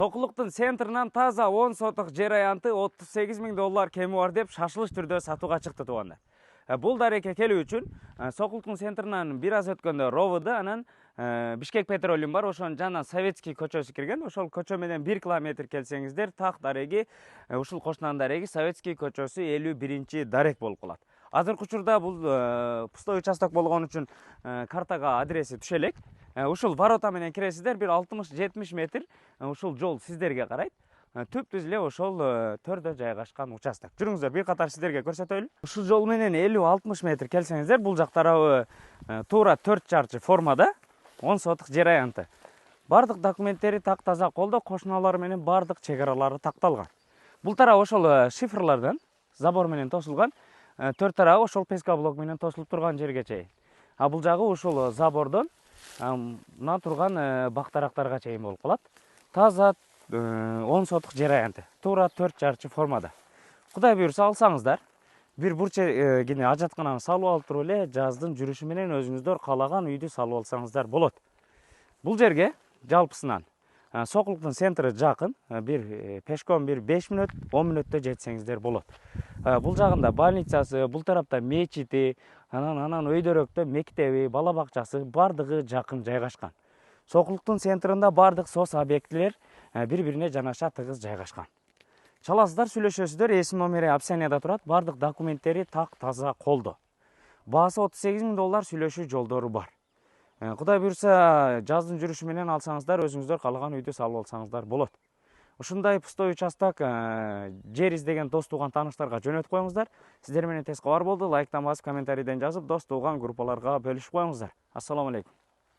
Сокулуктун центринен таза 10 сотук жер аянты $38.000 кеми бар деп шашылыш түрдө сатууга чыкты туугандар. Бул дарекке келүү үчүн Сокулуктун центринен бир аз өткөндө ровд анан Бишкек Петролиум бар, ошонун жанынан Советский көчөсү кирген. Ошол көчө менен 1 километр келсеңиздер так дареги, ушул кошунан дареги Советский көчөсү 51 дарек болуп калат. Азыркы учурда бул пустой участок болгон үчүн картага адреси түшө элек. Ушул ворота менен киресиздер, бир 60-70 метр ушул жол сиздерге карайт. Түп-түз эле ошол төрдө жайгашкан участок. Жүрүңүздөр, бир катар сиздерге көрсөтөлү. Ушул жол менен 50-60 метр келсеңиздер, бул жак тарабы туура 4 чарчы формада 10 сотук жер аянты. Бардык документтери так таза колдо, кошуналары менен бардык чек аралары такталган. Бул тарап ошол шифрлардан забор менен тосулган, төрт тарабы ошол песка блок менен тосулуп турган жерге чейин. А бул жагы ушул забордон мына турган бактарактарга чейин болуп калат. Таза 10 сотук жер аянты. Туура 4 чарчы формада. Кудай буйрса алсаңыздар, бир бурчегине ажаткананы салып алып туруп эле жаздын жүрүшү менен өзүңүздөр каалаган үйдү салып алсаңыздар болот. Бул жерге жалпысынан Сокулуктун центри жакын, бир пешком бир 5 мүнөт, 10 мүнөттө жетсеңиздер болот. Бул жагында больницасы, бул тарапта мечити, анан өйдөрөктө мектеби, бала бакчасы бардыгы жакын жайгашкан. Сокулуктун центринде бардык соц объектилер бири-бирине жанаша тыгыз жайгашкан. Чаласыздар, сүйлөшөсүздөр, эсим номери описанияда турат, бардык документтери так таза колдо. Баасы $38.000 сүйлөшүү жолдору бар. Кудай буйрса жаздын жүрүшү менен алсаңыздар, өзүңүздөр каалаган үйдү салып алсаңыздар болот. Ушундай пустой участок жер издеген дос тууган тааныштарга жөнөтүп коюңуздар. Сиздер менен тез кабар болду. Лайктан басып, комментарийден жазып, дос тууган группаларга бөлүшүп коюңуздар. Ассаламу алейкум.